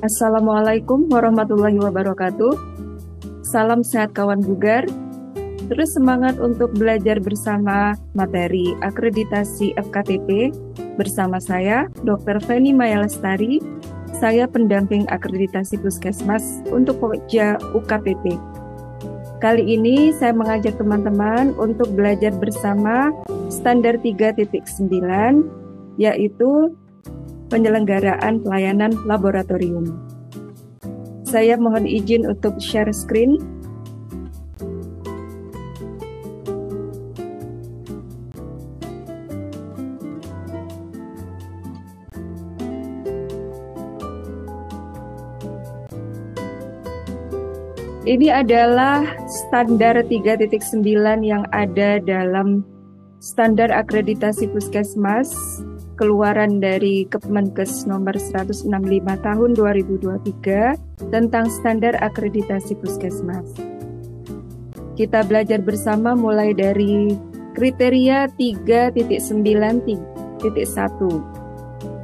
Assalamualaikum warahmatullahi wabarakatuh. Salam sehat kawan bugar. Terus semangat untuk belajar bersama materi akreditasi FKTP bersama saya, Dr. Feni Maya Lestari. Saya pendamping akreditasi Puskesmas untuk Pokja UKPP. Kali ini saya mengajak teman-teman untuk belajar bersama standar 3.9, yaitu penyelenggaraan pelayanan laboratorium. Saya mohon izin untuk share screen. Ini adalah standar 3.9 yang ada dalam standar akreditasi Puskesmas keluaran dari Kepmenkes nomor 165 tahun 2023 tentang standar akreditasi Puskesmas. Kita belajar bersama mulai dari kriteria 3.9.1.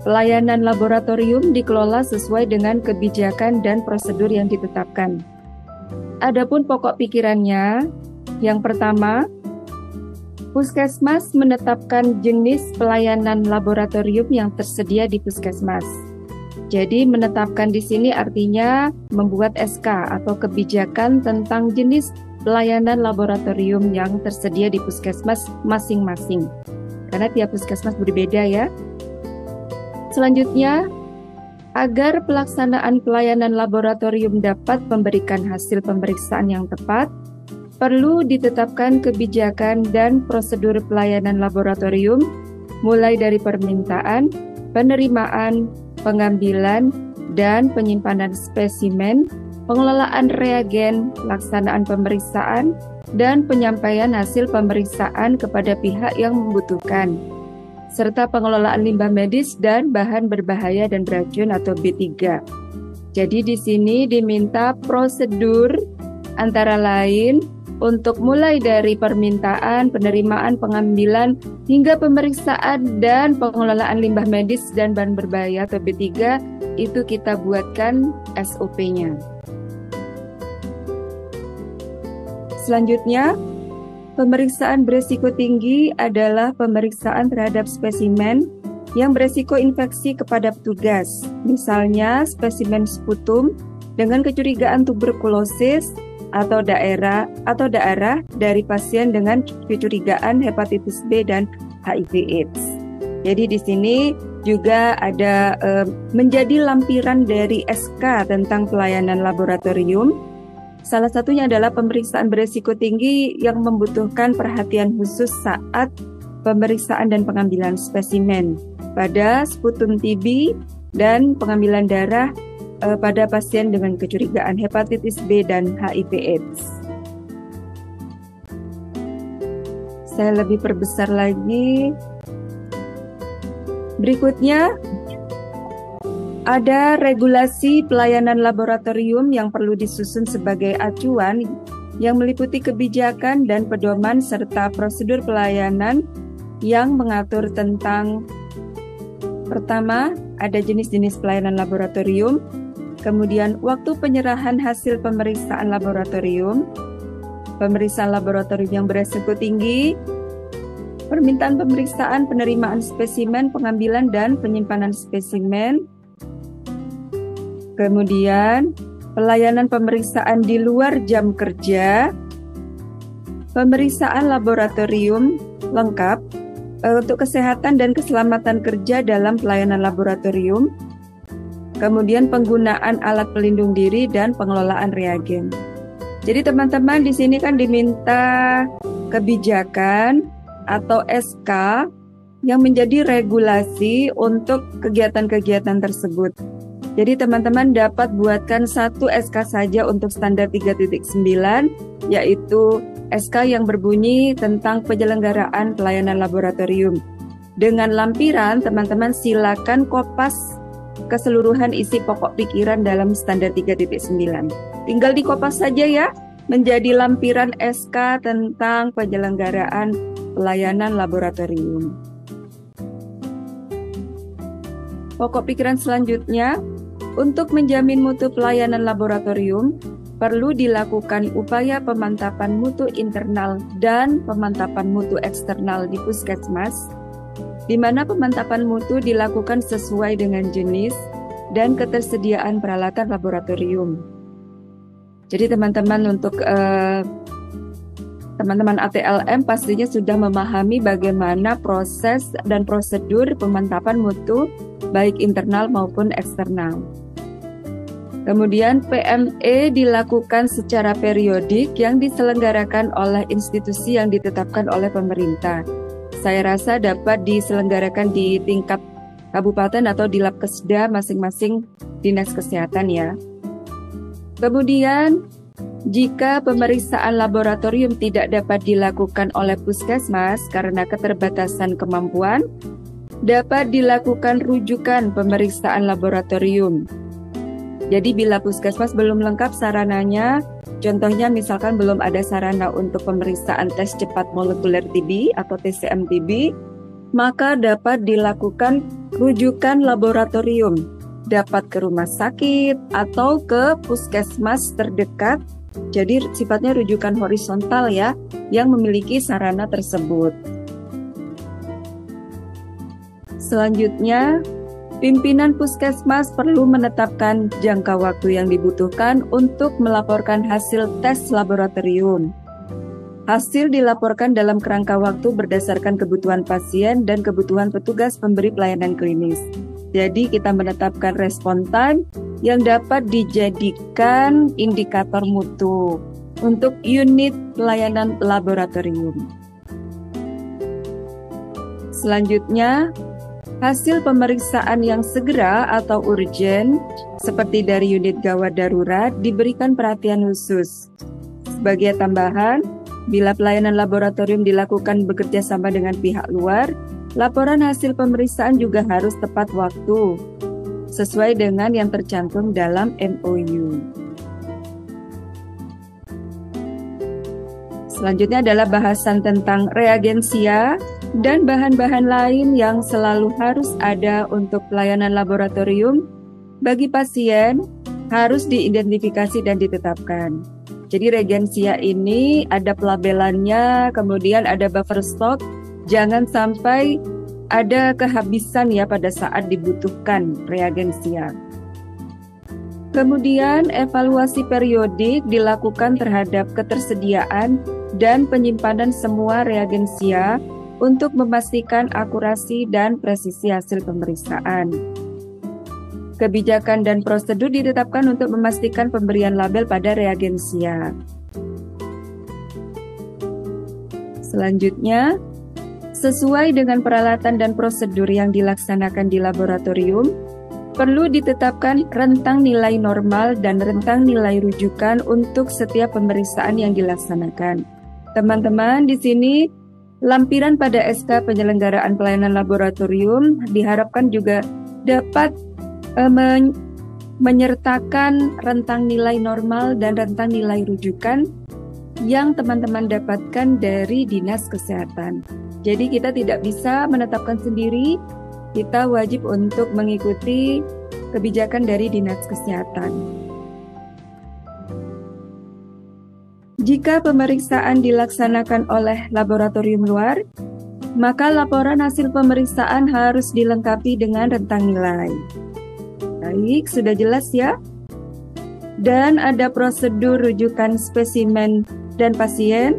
Pelayanan laboratorium dikelola sesuai dengan kebijakan dan prosedur yang ditetapkan. Adapun pokok pikirannya, yang pertama, Puskesmas menetapkan jenis pelayanan laboratorium yang tersedia di Puskesmas. Jadi menetapkan di sini artinya membuat SK atau kebijakan tentang jenis pelayanan laboratorium yang tersedia di Puskesmas masing-masing. Karena tiap Puskesmas berbeda ya. Selanjutnya, agar pelaksanaan pelayanan laboratorium dapat memberikan hasil pemeriksaan yang tepat, perlu ditetapkan kebijakan dan prosedur pelayanan laboratorium, mulai dari permintaan, penerimaan, pengambilan, dan penyimpanan spesimen, pengelolaan reagen, pelaksanaan pemeriksaan, dan penyampaian hasil pemeriksaan kepada pihak yang membutuhkan, serta pengelolaan limbah medis dan bahan berbahaya dan beracun atau B3. Jadi di sini diminta prosedur antara lain untuk mulai dari permintaan, penerimaan, pengambilan, hingga pemeriksaan dan pengelolaan limbah medis dan bahan berbahaya atau B3, itu kita buatkan SOP-nya. Selanjutnya, pemeriksaan beresiko tinggi adalah pemeriksaan terhadap spesimen yang beresiko infeksi kepada petugas, misalnya spesimen sputum dengan kecurigaan tuberkulosis, atau darah dari pasien dengan kecurigaan hepatitis B dan HIV/AIDS. Jadi di sini juga ada menjadi lampiran dari SK tentang pelayanan laboratorium. Salah satunya adalah pemeriksaan beresiko tinggi yang membutuhkan perhatian khusus saat pemeriksaan dan pengambilan spesimen pada sputum TB dan pengambilan darah pada pasien dengan kecurigaan hepatitis B dan HIV/AIDS. Saya lebih perbesar lagi. Berikutnya, ada regulasi pelayanan laboratorium yang perlu disusun sebagai acuan yang meliputi kebijakan dan pedoman serta prosedur pelayanan yang mengatur tentang, pertama, ada jenis-jenis pelayanan laboratorium, kemudian waktu penyerahan hasil pemeriksaan laboratorium, pemeriksaan laboratorium yang beresiko tinggi, permintaan pemeriksaan, penerimaan spesimen, pengambilan dan penyimpanan spesimen, kemudian pelayanan pemeriksaan di luar jam kerja, pemeriksaan laboratorium lengkap untuk kesehatan dan keselamatan kerja dalam pelayanan laboratorium, kemudian penggunaan alat pelindung diri dan pengelolaan reagen. Jadi teman-teman di sini kan diminta kebijakan atau SK yang menjadi regulasi untuk kegiatan-kegiatan tersebut. Jadi teman-teman dapat buatkan satu SK saja untuk standar 3.9, yaitu SK yang berbunyi tentang penyelenggaraan pelayanan laboratorium. Dengan lampiran, teman-teman silakan kopas keseluruhan isi pokok pikiran dalam standar 3.9. Tinggal dikopas saja ya, menjadi lampiran SK tentang penyelenggaraan pelayanan laboratorium. Pokok pikiran selanjutnya, Untuk menjamin mutu pelayanan laboratorium, perlu dilakukan upaya pemantapan mutu internal dan pemantapan mutu eksternal di puskesmas, di mana pemantapan mutu dilakukan sesuai dengan jenis dan ketersediaan peralatan laboratorium. Jadi teman-teman untuk teman-teman ATLM pastinya sudah memahami bagaimana proses dan prosedur pemantapan mutu baik internal maupun eksternal. Kemudian PME dilakukan secara periodik yang diselenggarakan oleh institusi yang ditetapkan oleh pemerintah. Saya rasa dapat diselenggarakan di tingkat kabupaten atau di Labkesda masing-masing dinas kesehatan ya. Kemudian jika pemeriksaan laboratorium tidak dapat dilakukan oleh puskesmas karena keterbatasan kemampuan, dapat dilakukan rujukan pemeriksaan laboratorium. Jadi bila puskesmas belum lengkap sarananya, contohnya misalkan belum ada sarana untuk pemeriksaan tes cepat molekuler TB atau TCM TB, maka dapat dilakukan rujukan laboratorium, dapat ke rumah sakit atau ke puskesmas terdekat. Jadi sifatnya rujukan horizontal ya, yang memiliki sarana tersebut. Selanjutnya, pimpinan puskesmas perlu menetapkan jangka waktu yang dibutuhkan untuk melaporkan hasil tes laboratorium. Hasil dilaporkan dalam kerangka waktu berdasarkan kebutuhan pasien dan kebutuhan petugas pemberi pelayanan klinis. Jadi kita menetapkan respon time yang dapat dijadikan indikator mutu untuk unit pelayanan laboratorium. Selanjutnya, hasil pemeriksaan yang segera atau urgent seperti dari unit gawat darurat diberikan perhatian khusus. Sebagai tambahan, bila pelayanan laboratorium dilakukan bekerja sama dengan pihak luar, laporan hasil pemeriksaan juga harus tepat waktu, sesuai dengan yang tercantum dalam MOU. Selanjutnya adalah bahasan tentang reagensia dan bahan-bahan lain yang selalu harus ada untuk pelayanan laboratorium bagi pasien harus diidentifikasi dan ditetapkan. Jadi reagensia ini ada pelabelannya, kemudian ada buffer stock, jangan sampai ada kehabisan ya pada saat dibutuhkan reagensia. Kemudian evaluasi periodik dilakukan terhadap ketersediaan dan penyimpanan semua reagensia untuk memastikan akurasi dan presisi hasil pemeriksaan. Kebijakan dan prosedur ditetapkan untuk memastikan pemberian label pada reagensia. Selanjutnya, sesuai dengan peralatan dan prosedur yang dilaksanakan di laboratorium, perlu ditetapkan rentang nilai normal dan rentang nilai rujukan untuk setiap pemeriksaan yang dilaksanakan. Teman-teman, di sini lampiran pada SK penyelenggaraan pelayanan laboratorium diharapkan juga dapat menyertakan rentang nilai normal dan rentang nilai rujukan yang teman-teman dapatkan dari dinas kesehatan. Jadi kita tidak bisa menetapkan sendiri, kita wajib untuk mengikuti kebijakan dari dinas kesehatan. Jika pemeriksaan dilaksanakan oleh laboratorium luar, maka laporan hasil pemeriksaan harus dilengkapi dengan rentang nilai. Baik, sudah jelas ya? Dan ada prosedur rujukan spesimen dan pasien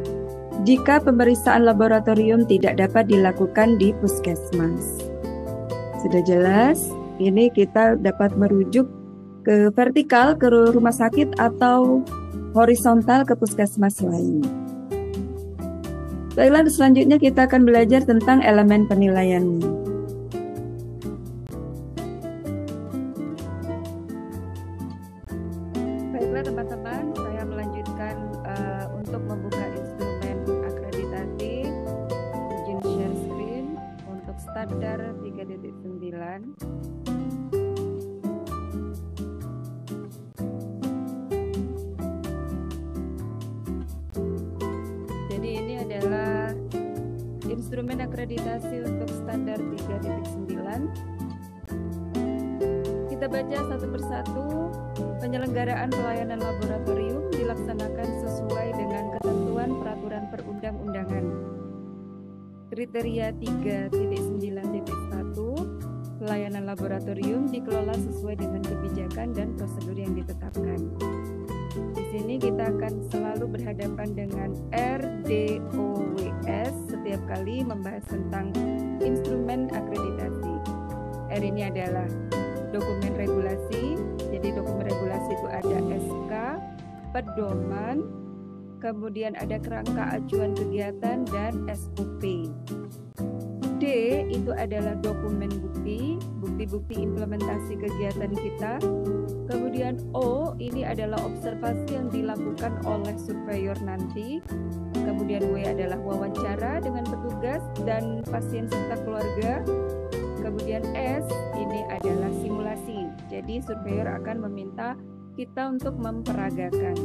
jika pemeriksaan laboratorium tidak dapat dilakukan di puskesmas. Sudah jelas? Ini kita dapat merujuk ke vertikal ke rumah sakit atau horizontal ke puskesmas lain. Baiklah, selanjutnya kita akan belajar tentang elemen penilaiannya. Baiklah teman-teman, saya melanjutkan untuk membuka instrumen akreditasi, izin share screen untuk standar 3.9. Jadi ini adalah instrumen akreditasi untuk standar 3.9. Kita baca satu persatu. Penyelenggaraan pelayanan laboratorium dilaksanakan sesuai dengan ketentuan peraturan perundang-undangan. Kriteria 3.9.1, pelayanan laboratorium dikelola sesuai dengan kebijakan dan prosedur yang ditetapkan. Di sini kita akan selalu berhadapan dengan RDOWS setiap kali membahas tentang instrumen akreditasi. R ini adalah dokumen regulasi. Jadi dokumen regulasi itu ada SK, pedoman, kemudian ada kerangka acuan kegiatan dan SOP. D itu adalah dokumen bukti, bukti-bukti implementasi kegiatan kita. Kemudian O ini adalah observasi yang dilakukan oleh surveyor nanti. Kemudian W adalah wawancara dengan petugas dan pasien serta keluarga. Kemudian S ini adalah simulasi. Jadi surveyor akan meminta kita untuk memperagakan.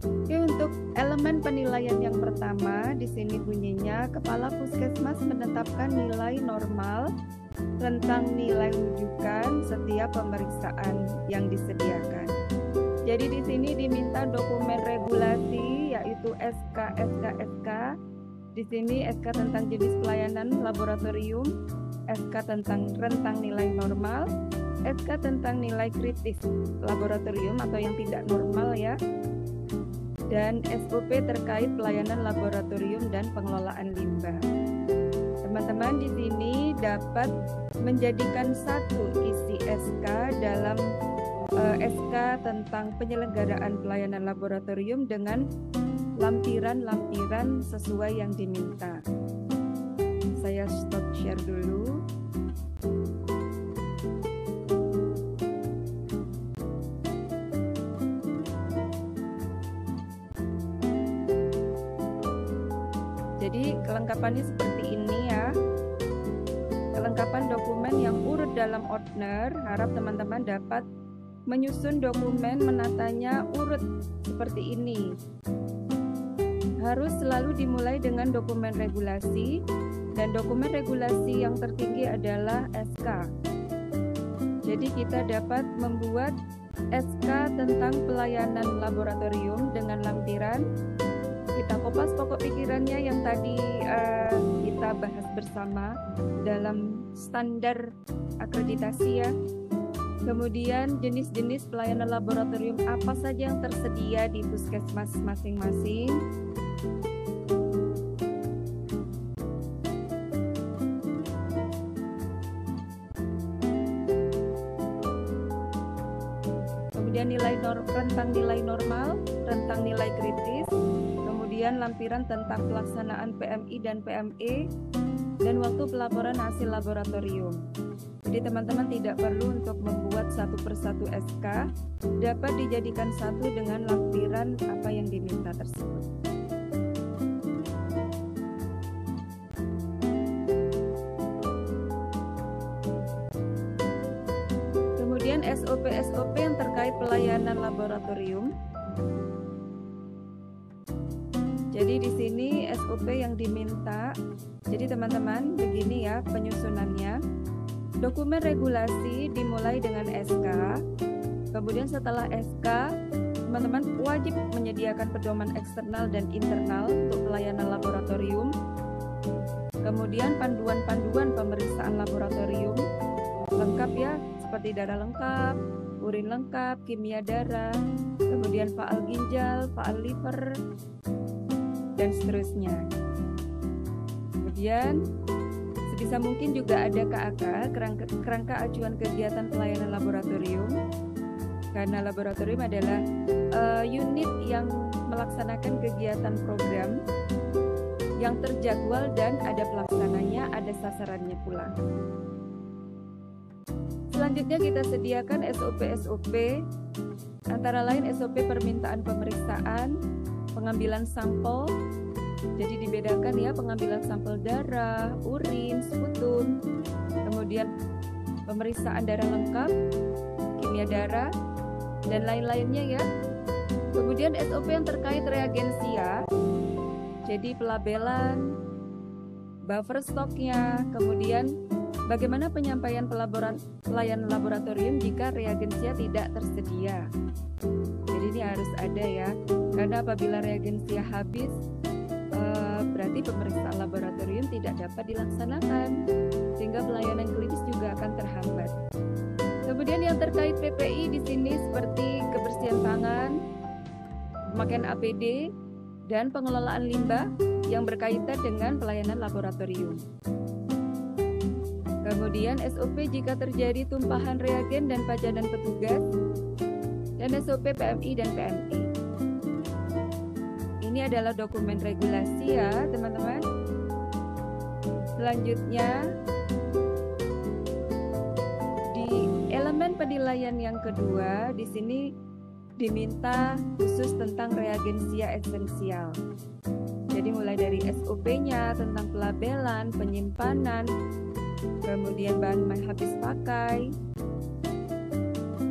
Oke, untuk elemen penilaian yang pertama di sini bunyinya kepala puskesmas menetapkan nilai normal tentang nilai rujukan setiap pemeriksaan yang disediakan. Jadi di sini diminta dokumen regulasi yaitu SK. Di sini SK tentang jenis pelayanan laboratorium, SK tentang rentang nilai normal, SK tentang nilai kritis laboratorium atau yang tidak normal ya, dan SOP terkait pelayanan laboratorium dan pengelolaan limbah. Teman-teman di sini dapat menjadikan satu isi SK dalam SK tentang penyelenggaraan pelayanan laboratorium dengan lampiran-lampiran sesuai yang diminta. Saya stop share dulu. Jadi kelengkapannya seperti ini ya. Kelengkapan dokumen yang urut dalam ordner, harap teman-teman dapat menyusun dokumen, menatanya urut seperti ini. Harus selalu dimulai dengan dokumen regulasi, dan dokumen regulasi yang tertinggi adalah SK. Jadi kita dapat membuat SK tentang pelayanan laboratorium dengan lampiran. Kita kopas pokok pikirannya yang tadi kita bahas bersama dalam standar akreditasi ya. Kemudian jenis-jenis pelayanan laboratorium apa saja yang tersedia di puskesmas masing-masing. Kemudian rentang nilai normal, rentang nilai kritis, kemudian lampiran tentang pelaksanaan PMI dan PME, dan waktu pelaporan hasil laboratorium. Jadi teman-teman tidak perlu untuk membuat satu persatu SK, dapat dijadikan satu dengan lampiran apa yang diminta tersebut. Kemudian SOP yang terkait pelayanan laboratorium. Jadi di sini SOP yang diminta. Jadi teman-teman begini ya penyusunannya. Dokumen regulasi dimulai dengan SK. Kemudian setelah SK, teman-teman wajib menyediakan pedoman eksternal dan internal untuk pelayanan laboratorium. Kemudian panduan-panduan pemeriksaan laboratorium lengkap ya, seperti darah lengkap, urin lengkap, kimia darah, kemudian faal ginjal, faal liver, dan seterusnya. Kemudian sebisa mungkin juga ada KAK, kerangka acuan kegiatan pelayanan laboratorium, karena laboratorium adalah unit yang melaksanakan kegiatan program yang terjadwal dan ada pelaksananya, ada sasarannya pula. Selanjutnya kita sediakan SOP, antara lain SOP permintaan pemeriksaan, pengambilan sampel. Jadi dibedakan ya, pengambilan sampel darah, urin, sputum, kemudian pemeriksaan darah lengkap, kimia darah, dan lain-lainnya ya. Kemudian SOP yang terkait reagensia, jadi pelabelan, buffer stoknya, kemudian bagaimana penyampaian pelayanan laboratorium jika reagensia tidak tersedia. Jadi ini harus ada ya, karena apabila reagensia habis, berarti pemeriksaan laboratorium tidak dapat dilaksanakan, sehingga pelayanan klinis juga akan terhambat. Kemudian yang terkait PPI di sini seperti kebersihan tangan, pemakaian APD, dan pengelolaan limbah yang berkaitan dengan pelayanan laboratorium. Kemudian SOP jika terjadi tumpahan reagen dan pajanan petugas, dan SOP PMI dan PME. Ini adalah dokumen regulasi ya teman-teman. Selanjutnya di elemen penilaian yang kedua, di sini diminta khusus tentang reagensia esensial. Jadi mulai dari SOP-nya tentang pelabelan, penyimpanan, kemudian bahan habis pakai,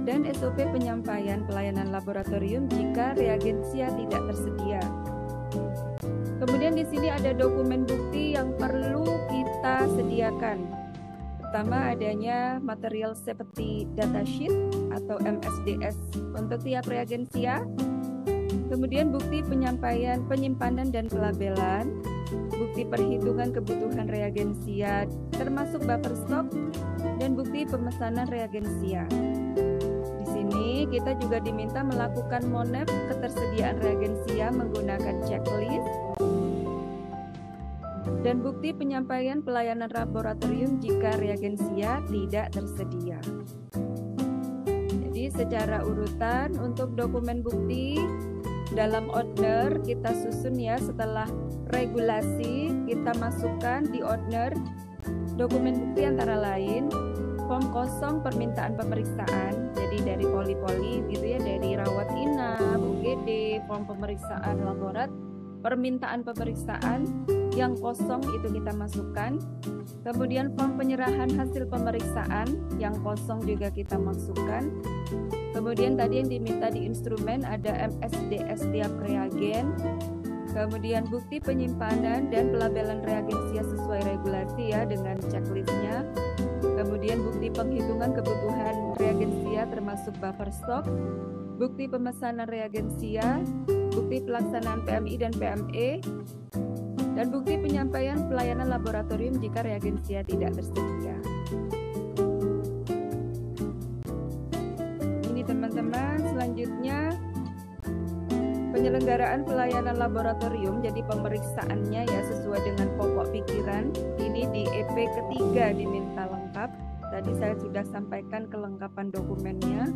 dan SOP penyampaian pelayanan laboratorium jika reagensia tidak tersedia. Kemudian di sini ada dokumen bukti yang perlu kita sediakan. Pertama, adanya material seperti datasheet atau MSDS untuk tiap reagensia. Kemudian bukti penyampaian, penyimpanan dan pelabelan, bukti perhitungan kebutuhan reagensia termasuk buffer stock, dan bukti pemesanan reagensia. Di sini kita juga diminta melakukan monep ketersediaan reagensia menggunakan checklist, dan bukti penyampaian pelayanan laboratorium jika reagensia tidak tersedia. Jadi secara urutan untuk dokumen bukti dalam order kita susun ya, setelah regulasi kita masukkan di order dokumen bukti antara lain form kosong permintaan pemeriksaan, jadi dari poli-poli gitu ya, dari rawat inap, UGD, form pemeriksaan laborat, permintaan pemeriksaan yang kosong itu kita masukkan. Kemudian form penyerahan hasil pemeriksaan yang kosong juga kita masukkan. Kemudian tadi yang diminta di instrumen ada MSDS tiap reagen. Kemudian bukti penyimpanan dan pelabelan reagensia sesuai regulasi ya dengan checklistnya. Kemudian bukti penghitungan kebutuhan reagensia termasuk buffer stock, bukti pemesanan reagensia, bukti pelaksanaan PMI dan PME, dan bukti penyampaian pelayanan laboratorium jika reagensia tidak tersedia. Ini teman-teman, selanjutnya penyelenggaraan pelayanan laboratorium, jadi pemeriksaannya ya sesuai dengan pokok pikiran. Ini di EP ketiga diminta lengkap. Tadi saya sudah sampaikan kelengkapan dokumennya.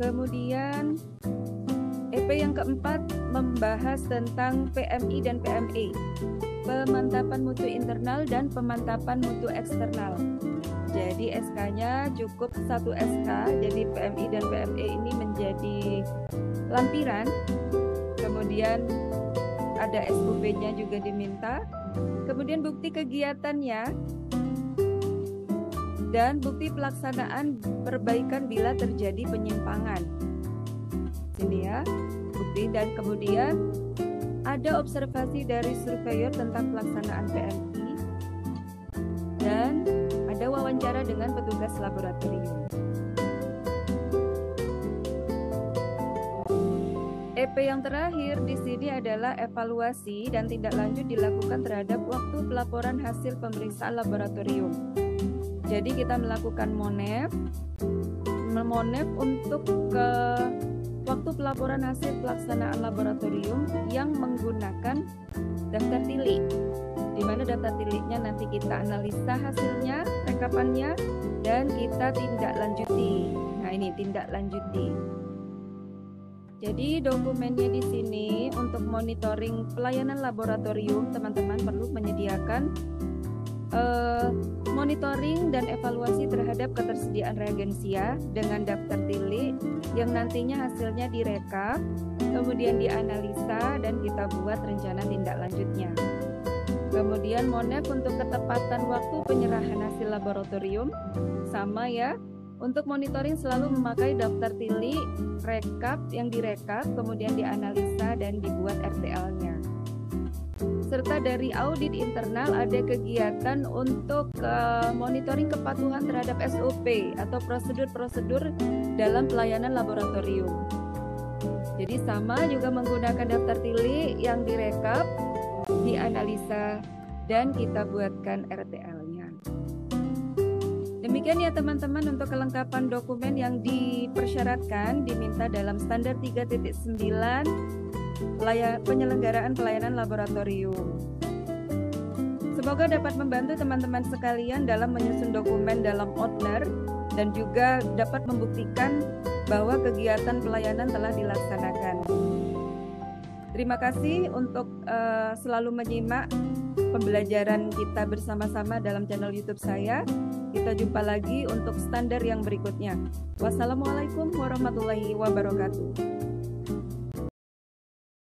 Kemudian EP yang keempat membahas tentang PMI dan PME, pemantapan mutu internal dan pemantapan mutu eksternal. Jadi SK-nya cukup 1 SK, jadi PMI dan PME ini menjadi lampiran. Kemudian ada SOP-nya juga diminta. Kemudian bukti kegiatannya dan bukti pelaksanaan perbaikan bila terjadi penyimpangan. Sini ya, bukti. Dan kemudian ada observasi dari surveyor tentang pelaksanaan PMI dan ada wawancara dengan petugas laboratorium. EP yang terakhir di sini adalah evaluasi dan tindak lanjut dilakukan terhadap waktu pelaporan hasil pemeriksaan laboratorium. Jadi kita melakukan monep untuk ke waktu pelaporan hasil pelaksanaan laboratorium yang menggunakan daftar tilik, di mana daftar tiliknya nanti kita analisa hasilnya, rekapannya, dan kita tindak lanjuti. Nah ini tindak lanjuti. Jadi dokumennya di sini untuk monitoring pelayanan laboratorium, teman-teman perlu menyediakan monitoring dan evaluasi terhadap ketersediaan reagensia dengan daftar tilik yang nantinya hasilnya direkap, kemudian dianalisa dan kita buat rencana tindak lanjutnya. Kemudian monep untuk ketepatan waktu penyerahan hasil laboratorium, sama ya. Untuk monitoring selalu memakai daftar tilik, rekap yang direkap, kemudian dianalisa dan dibuat RTL-nya. serta dari audit internal ada kegiatan untuk monitoring kepatuhan terhadap SOP atau prosedur-prosedur dalam pelayanan laboratorium. Jadi sama juga menggunakan daftar tilik yang direkap, dianalisa, dan kita buatkan RTL-nya. Demikian ya teman-teman untuk kelengkapan dokumen yang dipersyaratkan diminta dalam standar 3.9 penyelenggaraan pelayanan laboratorium. Semoga dapat membantu teman-teman sekalian dalam menyusun dokumen dalam Outlier dan juga dapat membuktikan bahwa kegiatan pelayanan telah dilaksanakan. Terima kasih untuk selalu menyimak pembelajaran kita bersama-sama dalam channel YouTube saya. Kita jumpa lagi untuk standar yang berikutnya. Wassalamualaikum warahmatullahi wabarakatuh.